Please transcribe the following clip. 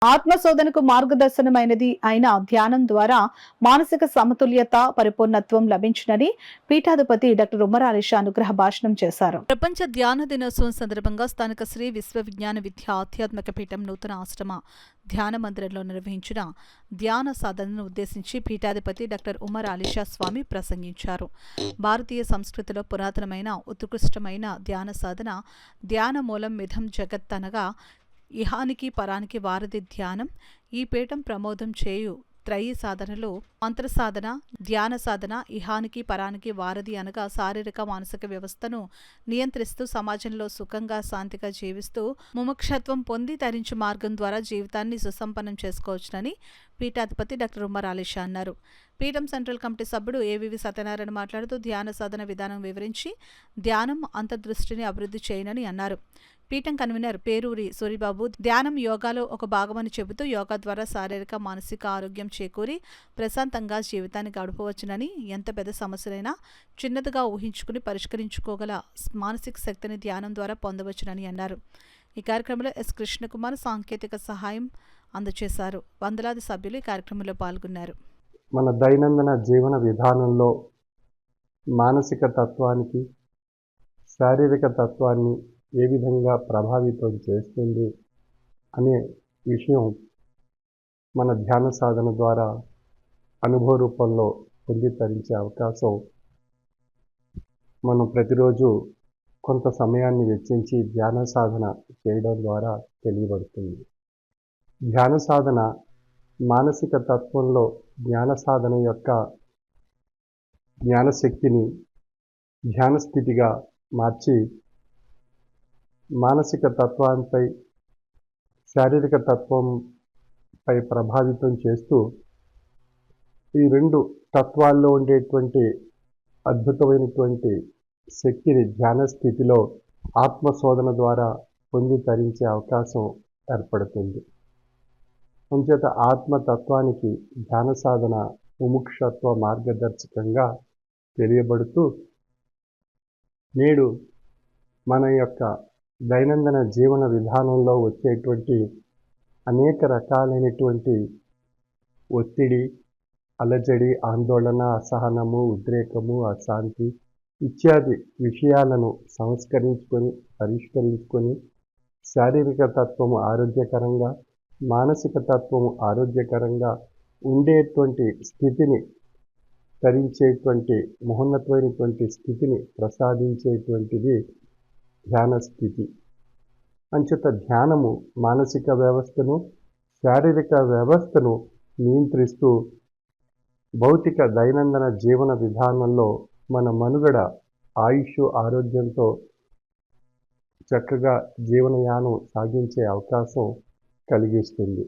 ఆత్మశోధనకు మార్గదర్శనమైనది అయిన ధ్యానం ద్వారా మానసిక సమతుల్యత, పరిపూర్ణత్వం లభించునని పీఠాధిపతి డాక్టర్ ఉమర్ అలీ షా అనుగ్రహ భాషణం చేశారు. ప్రపంచ ధ్యాన దినోత్సవం సందర్భంగా స్థానిక శ్రీ విశ్వ విజ్ఞాన విద్య ఆధ్యాత్మిక పీఠం నూతన ఆశ్రమ ధ్యాన మందిరంలో నిర్వహించిన ధ్యాన సాధనను ఉద్దేశించి పీఠాధిపతి డాక్టర్ ఉమర్ అలీ షా స్వామి ప్రసంగించారు. భారతీయ సంస్కృతిలో పురాతనమైన ఉత్కృష్టమైన ధ్యాన సాధన ధ్యాన మూలం మిథం జగత్ అనగా ఇహానికి పరానికి వారధి ధ్యానం. ఈ పీఠం ప్రమోదం చేయు త్రయీ సాధనలో మంత్ర సాధన, ధ్యాన సాధన ఇహానికి పరానికి వారధి అనగా శారీరక మానసిక వ్యవస్థను నియంత్రిస్తూ సమాజంలో సుఖంగా శాంతిగా జీవిస్తూ ముముక్షత్వం పొంది తరించు మార్గం ద్వారా జీవితాన్ని సుసంపన్నం చేసుకోవచ్చునని పీఠాధిపతి డాక్టర్ ఉమర్ అలీ షా అన్నారు. పీఠం సెంట్రల్ కమిటీ సభ్యుడు ఏవివి సత్యనారాయణ మాట్లాడుతూ ధ్యాన సాధన విధానం వివరించి ధ్యానం అంతర్దృష్టిని అభివృద్ధి చేయనని అన్నారు. పీఠం కన్వీనర్ పేరూరి సూరిబాబు ధ్యానం యోగాలో ఒక భాగమని చెబుతూ యోగా ద్వారా శారీరక మానసిక ఆరోగ్యం చేకూరి ప్రశాంతంగా జీవితాన్ని గడపవచ్చునని, ఎంత పెద్ద సమస్యలైనా చిన్నదిగా ఊహించుకుని పరిష్కరించుకోగల మానసిక శక్తిని ధ్యానం ద్వారా పొందవచ్చునని అన్నారు. ఈ కార్యక్రమంలో ఎస్ కృష్ణకుమార్ సాంకేతిక సహాయం అందజేశారు. వందలాది సభ్యులు ఈ కార్యక్రమంలో పాల్గొన్నారు. మన దైనందిన జీవన విధానంలో మానసిక తత్వానికి, శారీరక తత్వాన్ని ఏ విధంగా ప్రభావితం చేస్తుంది అనే విషయం మన ధ్యాన సాధన ద్వారా అనుభవ రూపంలో పొంది తరించే అవకాశం మనం ప్రతిరోజు కొంత సమయాన్ని వెచ్చించి ధ్యాన సాధన చేయడం ద్వారా తెలియబడుతుంది. ధ్యాన సాధన మానసిక తత్వంలో జ్ఞాన సాధన యొక్క జ్ఞానశక్తిని ధ్యాన స్థితిగా మార్చి మానసిక తత్వంపై, శారీరక తత్వంపై ప్రభావితం చేస్తూ ఈ రెండు తత్వాల్లో ఉండేటువంటి అద్భుతమైనటువంటి శక్తిని ధ్యాన స్థితిలో ఆత్మశోధన ద్వారా పొంది తరించే అవకాశం ఏర్పడుతుంది. అంచేత ఆత్మతత్వానికి ధ్యాన సాధన ముముక్షత్వ మార్గదర్శకంగా తెలియబడుతూ నేడు మన యొక్క దైనందిన జీవన విధానంలో వచ్చేటువంటి అనేక రకాలైనటువంటి ఒత్తిడి, అలజడి, ఆందోళన, అసహనము, ఉద్రేకము, అశాంతి ఇత్యాది విషయాలను సంస్కరించుకొని, పరిష్కరించుకొని శారీరక తత్వము ఆరోగ్యకరంగా, మానసిక తత్వము ఆరోగ్యకరంగా ఉండేటువంటి స్థితిని తరించేటువంటి మహోన్నతమైనటువంటి స్థితిని ప్రసాదించేటువంటిది ధ్యాన స్థితి. అంచేత ధ్యానము మానసిక వ్యవస్థను, శారీరక వ్యవస్థను నియంత్రిస్తూ భౌతిక దైనందిన జీవన విధానంలో మన మనుగడ ఆయుష్, ఆరోగ్యంతో చక్కగా జీవనయానం సాగించే అవకాశం కలిగిస్తుంది.